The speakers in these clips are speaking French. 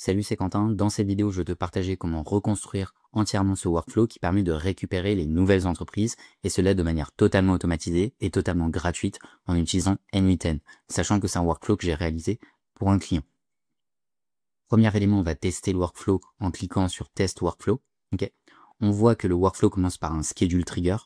Salut, c'est Quentin. Dans cette vidéo, je vais te partager comment reconstruire entièrement ce workflow qui permet de récupérer les nouvelles entreprises et cela de manière totalement automatisée et totalement gratuite en utilisant N8N, sachant que c'est un workflow que j'ai réalisé pour un client. Premier élément, on va tester le workflow en cliquant sur Test Workflow. Okay. On voit que le workflow commence par un schedule trigger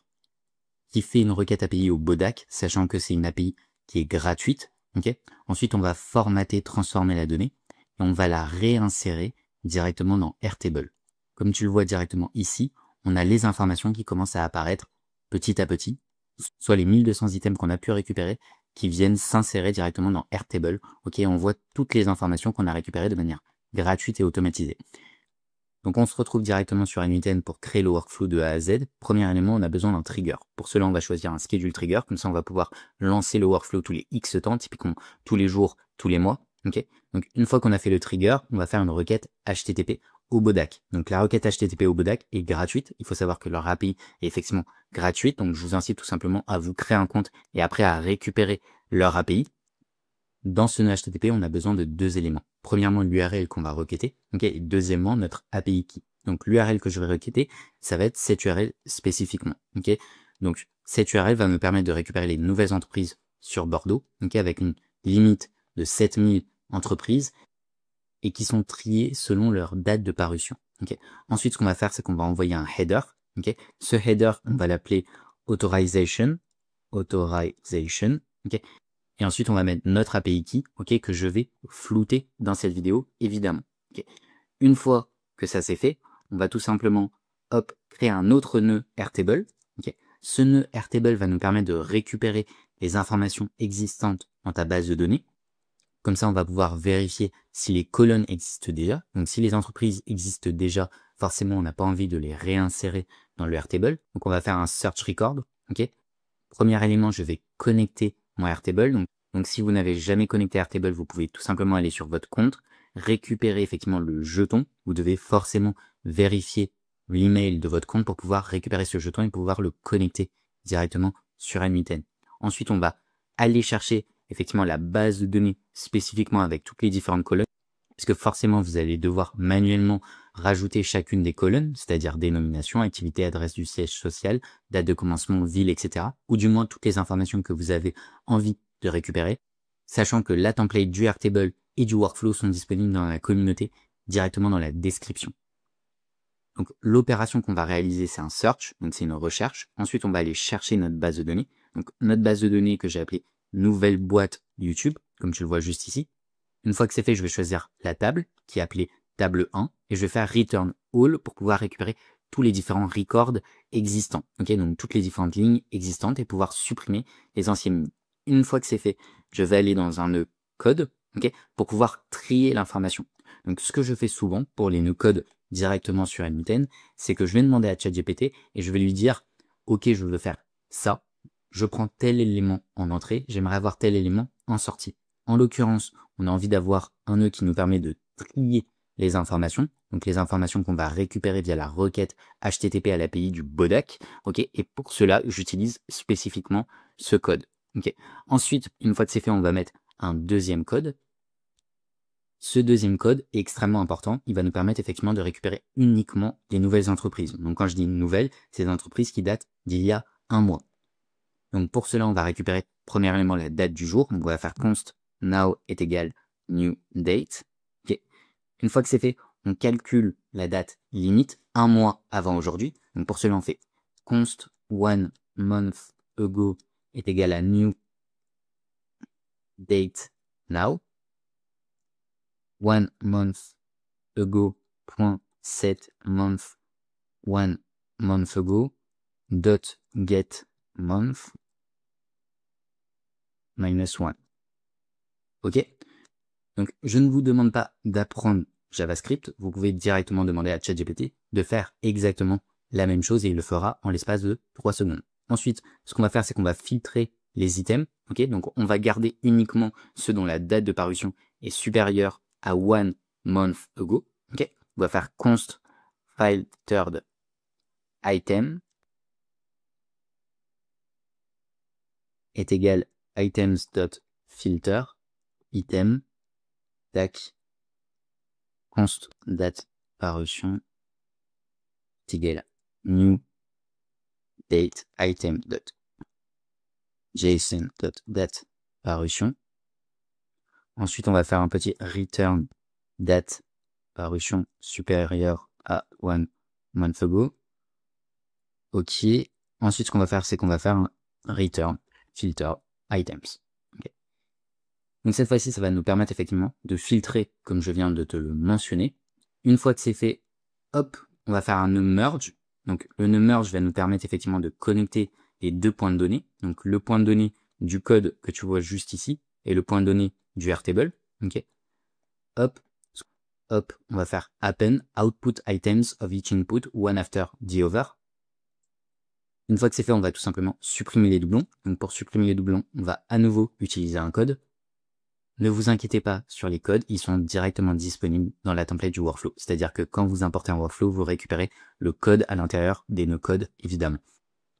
qui fait une requête API au Bodak, sachant que c'est une API qui est gratuite. Okay. Ensuite, on va formater, transformer la donnée et on va la réinsérer directement dans Airtable. Comme tu le vois directement ici, on a les informations qui commencent à apparaître petit à petit, soit les 1200 items qu'on a pu récupérer qui viennent s'insérer directement dans Airtable. Ok, on voit toutes les informations qu'on a récupérées de manière gratuite et automatisée. Donc on se retrouve directement sur N8N pour créer le workflow de A à Z. Premier élément, on a besoin d'un trigger. Pour cela, on va choisir un schedule trigger. Comme ça, on va pouvoir lancer le workflow tous les X temps, typiquement tous les jours, tous les mois. Okay. Donc une fois qu'on a fait le trigger, on va faire une requête HTTP au Bodak. Donc la requête HTTP au Bodak est gratuite. Il faut savoir que leur API est effectivement gratuite. Donc je vous incite tout simplement à vous créer un compte et après à récupérer leur API. Dans ce nœud HTTP, on a besoin de deux éléments. Premièrement, l'URL qu'on va requêter, okay, et deuxièmement, notre API key. Donc l'URL que je vais requêter, ça va être cette URL spécifiquement. Okay. Donc cette URL va me permettre de récupérer les nouvelles entreprises sur Bordeaux, okay, avec une limite de 7000 entreprises et qui sont triées selon leur date de parution. Okay. Ensuite, ce qu'on va faire, c'est qu'on va envoyer un header. Okay. Ce header, on va l'appeler authorization. Okay. Et ensuite, on va mettre notre API key, okay, que je vais flouter dans cette vidéo, évidemment. Okay. Une fois que ça c'est fait, on va tout simplement créer un autre nœud Airtable. Okay. Ce nœud Airtable va nous permettre de récupérer les informations existantes dans ta base de données. Comme ça, on va pouvoir vérifier si les colonnes existent déjà. Donc, si les entreprises existent déjà, forcément, on n'a pas envie de les réinsérer dans le Airtable. Donc, on va faire un search record. Okay. Premier élément, je vais connecter mon Airtable. Donc, si vous n'avez jamais connecté Airtable, vous pouvez tout simplement aller sur votre compte, récupérer effectivement le jeton. Vous devez forcément vérifier l'email de votre compte pour pouvoir récupérer ce jeton et pouvoir le connecter directement sur N8N. Ensuite, on va aller chercher effectivement la base de données spécifiquement avec toutes les différentes colonnes, puisque forcément, vous allez devoir manuellement rajouter chacune des colonnes, c'est-à-dire dénomination, activité, adresse du siège social, date de commencement, ville, etc. Ou du moins toutes les informations que vous avez envie de récupérer, sachant que la template du Airtable et du workflow sont disponibles dans la communauté directement dans la description. Donc l'opération qu'on va réaliser, c'est un search, donc c'est une recherche. Ensuite, on va aller chercher notre base de données. Donc notre base de données que j'ai appelée nouvelle boîte YouTube, comme tu le vois juste ici. Une fois que c'est fait, je vais choisir la table qui est appelée table 1 et je vais faire return all pour pouvoir récupérer tous les différents records existants. Okay, donc toutes les différentes lignes existantes et pouvoir supprimer les anciennes lignes. Une fois que c'est fait, je vais aller dans un nœud code, okay, pour pouvoir trier l'information. Donc ce que je fais souvent pour les nœuds code directement sur N8N, c'est que je vais demander à ChatGPT et je vais lui dire ok, je veux faire ça, je prends tel élément en entrée, j'aimerais avoir tel élément en sortie. En l'occurrence, on a envie d'avoir un nœud qui nous permet de trier les informations, donc les informations qu'on va récupérer via la requête HTTP à l'API du Bodak, okay, et pour cela, j'utilise spécifiquement ce code. Okay. Ensuite, une fois que c'est fait, on va mettre un deuxième code. Ce deuxième code est extrêmement important, il va nous permettre effectivement de récupérer uniquement les nouvelles entreprises. Donc quand je dis nouvelles, c'est des entreprises qui datent d'il y a un mois. Donc pour cela, on va récupérer premièrement la date du jour. On va faire const now est égal new date. Okay. Une fois que c'est fait, on calcule la date limite un mois avant aujourd'hui. Donc pour cela, on fait const one month ago est égal à new date now. One month ago point set month one month ago dot get month minus one. Ok. Donc, je ne vous demande pas d'apprendre JavaScript. Vous pouvez directement demander à ChatGPT de faire exactement la même chose et il le fera en l'espace de 3 secondes. Ensuite, ce qu'on va faire, c'est qu'on va filtrer les items. Ok, donc on va garder uniquement ceux dont la date de parution est supérieure à one month ago. Ok, on va faire const filtered item est égal items.filter item tac const date parution est égal new date item dot json dot date parution. Ensuite, on va faire un petit return date parution supérieure à 1 month ago. OK. Ensuite, ce qu'on va faire, c'est qu'on va faire un return filter items. Okay. Donc cette fois-ci, ça va nous permettre effectivement de filtrer, comme je viens de te le mentionner. Une fois que c'est fait, hop, on va faire un nœud merge. Donc le nœud merge va nous permettre effectivement de connecter les deux points de données. Donc le point de données du code que tu vois juste ici et le point de données du Airtable. OK. Hop, hop, on va faire append output items of each input one after the other. Une fois que c'est fait, on va tout simplement supprimer les doublons. Donc pour supprimer les doublons, on va à nouveau utiliser un code. Ne vous inquiétez pas sur les codes, ils sont directement disponibles dans la template du workflow. C'est-à-dire que quand vous importez un workflow, vous récupérez le code à l'intérieur des nœuds codes, évidemment.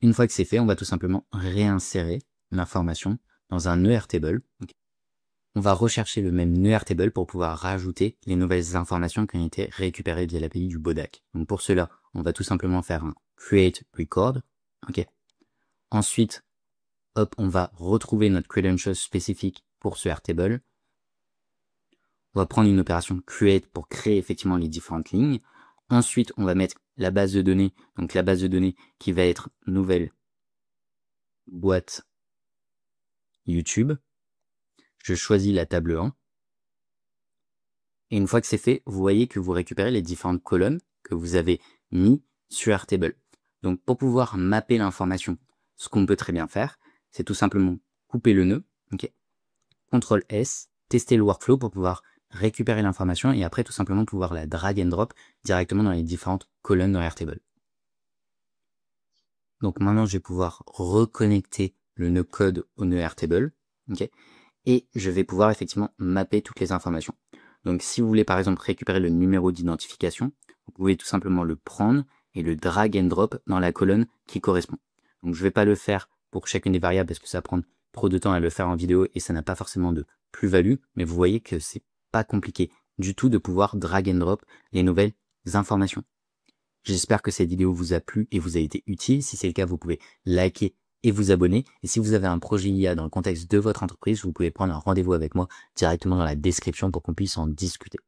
Une fois que c'est fait, on va tout simplement réinsérer l'information dans un nœud Airtable. On va rechercher le même nœud Airtable pour pouvoir rajouter les nouvelles informations qui ont été récupérées via l'API du Bodak. Donc pour cela, on va tout simplement faire un create record. OK. Ensuite, hop, on va retrouver notre credentials spécifique pour ce Airtable. On va prendre une opération create pour créer effectivement les différentes lignes. Ensuite, on va mettre la base de données, donc la base de données qui va être nouvelle boîte YouTube. Je choisis la table 1. Et une fois que c'est fait, vous voyez que vous récupérez les différentes colonnes que vous avez mis sur Airtable. Donc pour pouvoir mapper l'information, ce qu'on peut très bien faire, c'est tout simplement couper le nœud, OK. CTRL S, tester le workflow pour pouvoir récupérer l'information et après tout simplement pouvoir la drag and drop directement dans les différentes colonnes dans Airtable. Donc maintenant je vais pouvoir reconnecter le nœud code au nœud Airtable, OK. Et je vais pouvoir effectivement mapper toutes les informations. Donc si vous voulez par exemple récupérer le numéro d'identification, vous pouvez tout simplement le prendre et le drag and drop dans la colonne qui correspond. Donc je ne vais pas le faire pour chacune des variables parce que ça prend trop de temps à le faire en vidéo et ça n'a pas forcément de plus-value, mais vous voyez que c'est pas compliqué du tout de pouvoir drag and drop les nouvelles informations. J'espère que cette vidéo vous a plu et vous a été utile. Si c'est le cas, vous pouvez liker et vous abonner. Et si vous avez un projet IA dans le contexte de votre entreprise, vous pouvez prendre un rendez-vous avec moi directement dans la description pour qu'on puisse en discuter.